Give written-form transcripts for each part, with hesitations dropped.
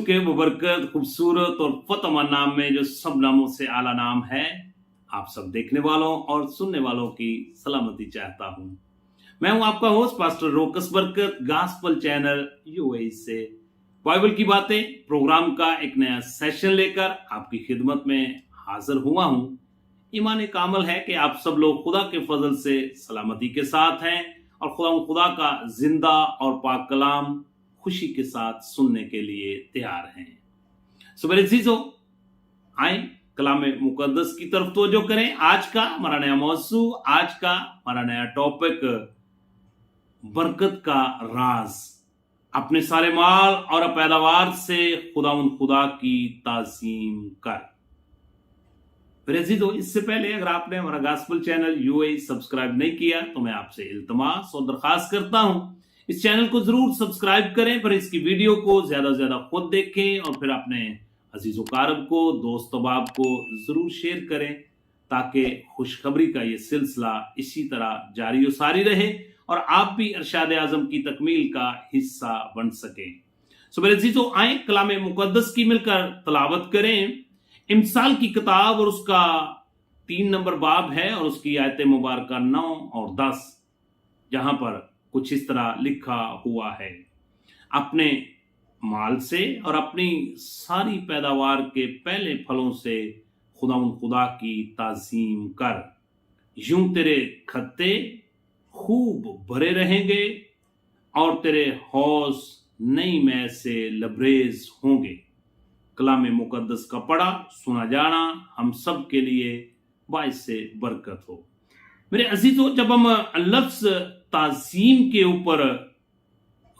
के बबरकत खूबसूरत और फतमा नाम में जो सब नामों से आला नाम है, आप सब देखने वालों और सुनने वालों की सलामती चाहता हूं। मैं हूं आपका होस्ट पास्टर रोकस बरकत, गॉस्पेल चैनल यूएई से बाइबल की बातें प्रोग्राम का एक नया सेशन लेकर आपकी खिदमत में हाजिर हुआ हूं। ईमान कामल है कि आप सब लोग खुदा के फजल से सलामती के साथ हैं और खुदा का जिंदा और पाक कलाम खुशी के साथ सुनने के लिए तैयार हैं। सो मेरे अजीजों, आए कलाम मुकद्दस की तरफ तवज्जो करें। आज का हमारा नया मौजू, आज का हमारा नया टॉपिक, बरकत का राज। अपने सारे माल और पैदावार से खुदा की ताजीम कर। मेरे अजीजों, इससे पहले अगर आपने हमारा गॉस्पेल चैनल यूएई सब्सक्राइब नहीं किया तो मैं आपसे इल्तमास और दरखास्त करता हूं, इस चैनल को जरूर सब्सक्राइब करें, पर इसकी वीडियो को ज्यादा से ज्यादा खुद देखें और फिर अपने अजीजों कारब को, दोस्त अहबाब को जरूर शेयर करें ताकि खुशखबरी का ये सिलसिला इसी तरह जारी और सारी रहे और आप भी इरशाद आजम की तकमील का हिस्सा बन सके। सो मेरे अजीजों, आए कलाम मुकद्दस की मिलकर तलावत करें। इमसाल की किताब और उसका 3 नंबर बाब है और उसकी आयत मुबारक 9 और 10, जहां पर कुछ इस तरह लिखा हुआ है, अपने माल से और अपनी सारी पैदावार के पहले फलों से खुदा की ताजीम कर। यूं तेरे खत्ते खूब भरे रहेंगे और तेरे हौज नई मै से लबरेज होंगे। कलाम मुकद्दस का पढ़ा सुना जाना हम सब के लिए बाइस से बरकत हो। मेरे अजीजों, जब हम लफ्ज ताजीम के ऊपर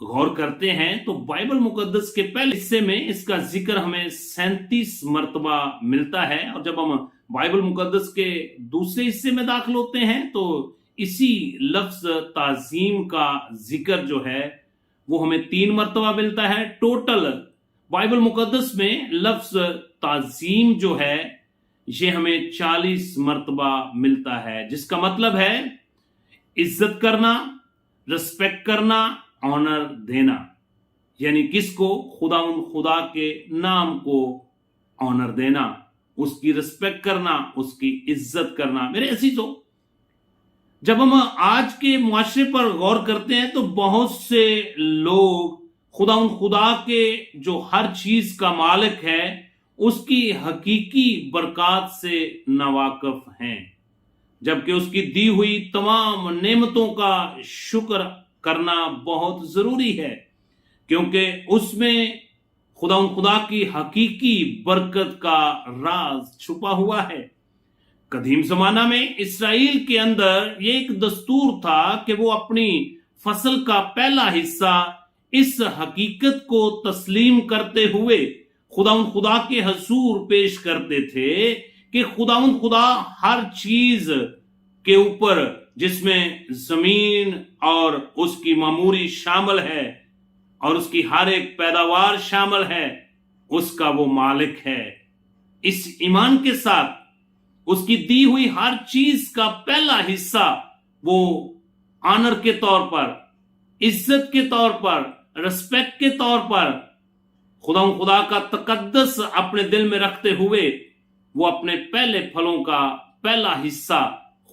गौर करते हैं तो बाइबल मुकद्दस के पहले हिस्से में इसका जिक्र हमें 37 मर्तबा मिलता है और जब हम बाइबल मुकद्दस के दूसरे हिस्से में दाखिल होते हैं तो इसी लफ्ज ताजीम का जिक्र जो है वो हमें 3 मर्तबा मिलता है। टोटल बाइबल मुकद्दस में लफ्ज ताजीम जो है ये हमें 40 मर्तबा मिलता है, जिसका मतलब है इज्जत करना, रिस्पेक्ट करना, ऑनर देना। यानी किसको? खुदा के नाम को ऑनर देना, उसकी रिस्पेक्ट करना, उसकी इज्जत करना। मेरे अजीजों, जब हम आज के मुआशरे पर गौर करते हैं तो बहुत से लोग खुदा के जो हर चीज का मालिक है उसकी हकीकी बरकत से नावाकिफ हैं, जबकि उसकी दी हुई तमाम नेमतों का शुक्र करना बहुत जरूरी है, क्योंकि उसमें खुदा की हकीकी बरकत का राज छुपा हुआ है। कदीम जमाना में इसराइल के अंदर ये एक दस्तूर था कि वो अपनी फसल का पहला हिस्सा इस हकीकत को तस्लीम करते हुए खुदा के हजूर पेश करते थे कि खुदा हर चीज के ऊपर, जिसमें जमीन और उसकी मामूरी शामिल है और उसकी हर एक पैदावार शामिल है, उसका वो मालिक है। इस ईमान के साथ उसकी दी हुई हर चीज का पहला हिस्सा वो ऑनर के तौर पर, इज्जत के तौर पर, रिस्पेक्ट के तौर पर खुदा का तकद्दस अपने दिल में रखते हुए वो अपने पहले फलों का पहला हिस्सा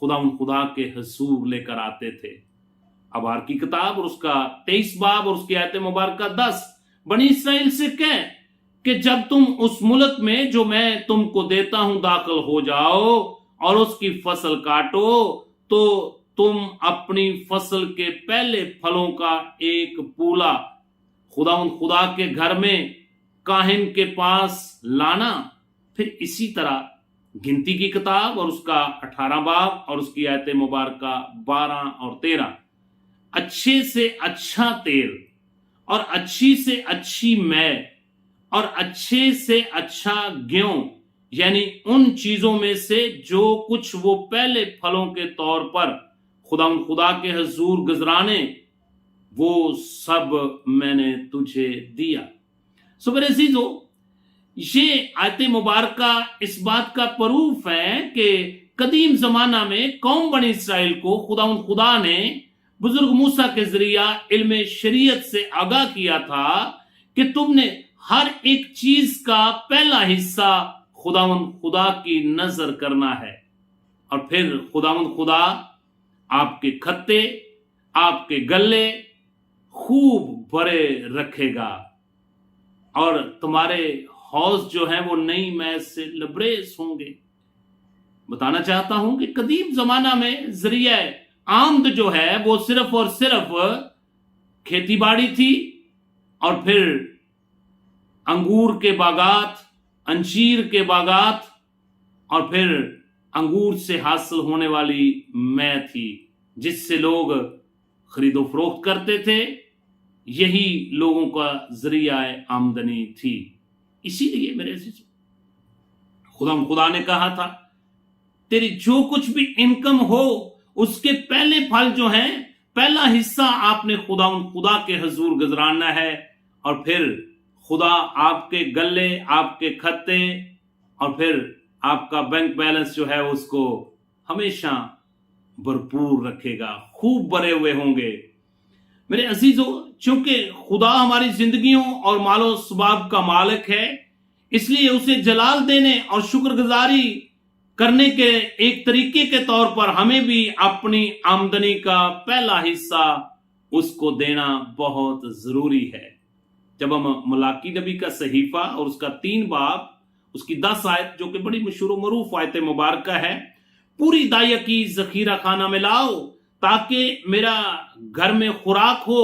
खुदा के हजूर लेकर आते थे। अबार की किताब और उसका 23 बाब और उसकी आयत मुबारक 10, बनी इसराइल से कह कि जब तुम उस मुल्क में जो मैं तुमको देता हूं दाखिल हो जाओ और उसकी फसल काटो, तो तुम अपनी फसल के पहले फलों का एक पूला खुदा के घर में काहिन के पास लाना। फिर इसी तरह गिनती की किताब और उसका 18 बाब और उसकी आयत मुबारक 12 और 13, अच्छे से अच्छा तेल और अच्छी से अच्छी मै और अच्छे से अच्छा गेहूं, यानी उन चीजों में से जो कुछ वो पहले फलों के तौर पर खुदा के हजूर गुजराने, वो सब मैंने तुझे दिया। सो मेरे अजीजों, ये आयत मुबारक इस बात का प्रूफ है कि कदीम जमाना में कौम बनी इसराइल को खुदा ने बुजुर्ग मूसा के जरिया इल्म शरीयत से आगाह किया था कि तुमने हर एक चीज का पहला हिस्सा खुदावंद खुदा की नजर करना है, और फिर खुदावंद खुदा आपके खत्ते, आपके गल्ले खूब भरे रखेगा, और तुम्हारे हौज जो है वो नई मैस से लबरेज होंगे। बताना चाहता हूं कि कदीम जमाना में जरिया आमद जो है वो सिर्फ और सिर्फ खेती बाड़ी थी, और फिर अंगूर के बागात, अंजीर के बागात, और फिर अंगूर से हासिल होने वाली मै थी, जिससे लोग खरीदो फरोख्त करते थे। यही लोगों का जरिया आमदनी थी। इसीलिए मेरे खुदा ने कहा था, तेरी जो कुछ भी इनकम हो उसके पहले फल जो है, पहला हिस्सा आपने खुदा के हजूर गुजराना है, और फिर खुदा आपके गल्ले, आपके खत्ते, और फिर आपका बैंक बैलेंस जो है उसको हमेशा भरपूर रखेगा, खूब भरे हुए होंगे। मेरे अजीजों, चूंकि खुदा हमारी जिंदगियों और मालो सबाब का मालिक है, इसलिए उसे जलाल देने और शुक्रगुजारी करने के एक तरीके के तौर पर हमें भी अपनी आमदनी का पहला हिस्सा उसको देना बहुत जरूरी है। जब हम मलाकी नबी का सहीफा और उसका 3 बाब, उसकी 10 आयत, जो कि बड़ी मशहूर मरूफ आयत मुबारक है, पूरी दाया की जखीरा खाना में लाओ ताकि मेरा घर में खुराक हो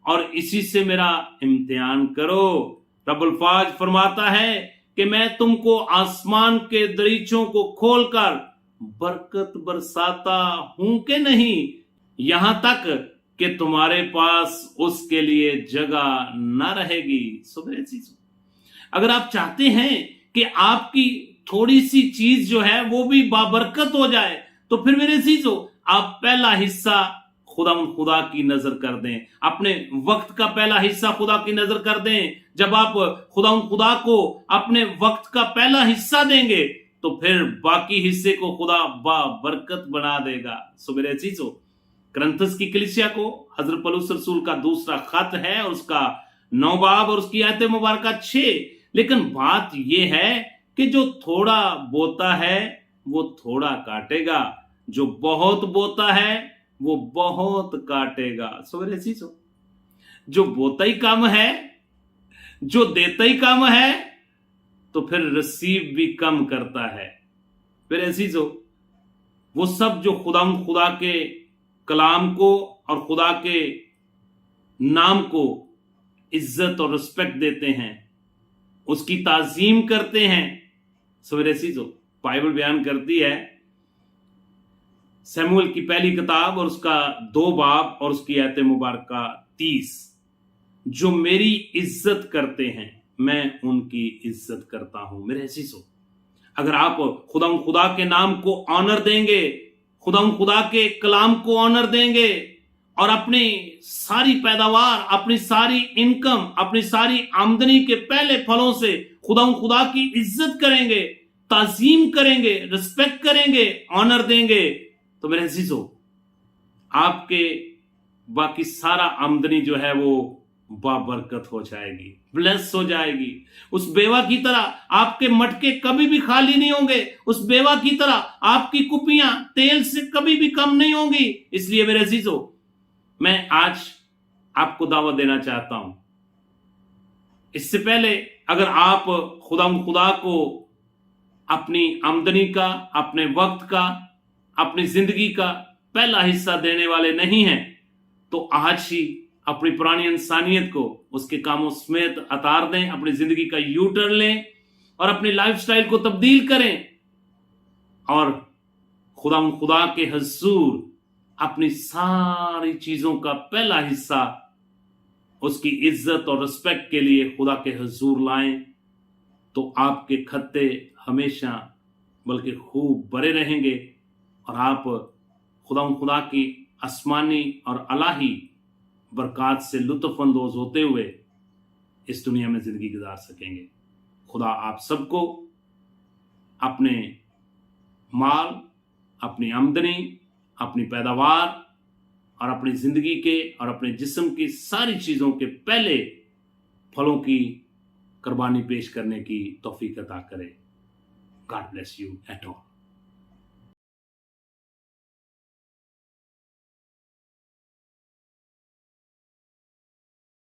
और इसी से मेरा इम्तिहान करो। रब्बुल फाज फरमाता है कि मैं तुमको आसमान के दरीचों को खोलकर बरकत बरसाता हूं कि नहीं, यहां तक कि तुम्हारे पास उसके लिए जगह न रहेगी। सुबह चीज, अगर आप चाहते हैं कि आपकी थोड़ी सी चीज जो है वो भी बाबरकत हो जाए, तो फिर मेरे चीजों, आप पहला हिस्सा खुदा की नजर कर दें, अपने वक्त का पहला हिस्सा खुदा की नजर कर दें। जब आप खुदा को अपने वक्त का पहला हिस्सा देंगे तो फिर बाकी हिस्से को खुदा बाबरकत बना देगा। सो मेरे चीजों, करंथस की कलीसिया को हजरत पौलुस रसूल का दूसरा खत है, और उसका 9 बाब और उसकी आयत मुबारक 6। लेकिन बात यह है कि जो थोड़ा बोता है वो थोड़ा काटेगा, जो बहुत बोता है वो बहुत काटेगा। सो मेरे चीजों, जो बोता ही कम है, जो देता ही कम है, तो फिर रिसीव भी कम करता है। फिर चीजों, वो सब जो खुदा के कलाम को और खुदा के नाम को इज्जत और रिस्पेक्ट देते हैं, उसकी ताजीम करते हैं। सवेरे चीजों, बाइबल बयान करती है, सैमुअल की पहली किताब और उसका 2 बाब और उसकी आयत मुबारक 30, जो मेरी इज्जत करते हैं मैं उनकी इज्जत करता हूं। मेरे अजीजों, अगर आप खुदा के नाम को ऑनर देंगे, खुदा के कलाम को ऑनर देंगे, और अपनी सारी पैदावार, अपनी सारी इनकम, अपनी सारी आमदनी के पहले फलों से खुदा की इज्जत करेंगे, ताजीम करेंगे, रिस्पेक्ट करेंगे, ऑनर देंगे, तो मेरे अजीजों, आपके बाकी सारा आमदनी जो है वो बाबरकत हो जाएगी, ब्लेस हो जाएगी। उस बेवा की तरह आपके मटके कभी भी खाली नहीं होंगे, उस बेवा की तरह आपकी कुपियां तेल से कभी भी कम नहीं होंगी। इसलिए मेरे अजीजों, मैं आज आपको दावत देना चाहता हूं, इससे पहले अगर आप खुदा को अपनी आमदनी का, अपने वक्त का, अपनी जिंदगी का पहला हिस्सा देने वाले नहीं हैं, तो आज ही अपनी पुरानी इंसानियत को उसके कामों समेत उतार दें, अपनी जिंदगी का यू टर्न लें और अपनी लाइफस्टाइल को तब्दील करें, और खुदा के हुजूर अपनी सारी चीजों का पहला हिस्सा उसकी इज्जत और रिस्पेक्ट के लिए खुदा के हुजूर लाएं, तो आपके खत्ते हमेशा बल्कि खूब भरे रहेंगे, और आप खुदा की आसमानी और अलाही बरकत से लुत्फ अंदोज होते हुए इस दुनिया में जिंदगी गुजार सकेंगे। खुदा आप सबको अपने माल, अपनी आमदनी, अपनी पैदावार और अपनी जिंदगी के और अपने जिस्म की सारी चीजों के पहले फलों की قربانی پیش کرنے کی توفیق عطا کرے. God bless you at all.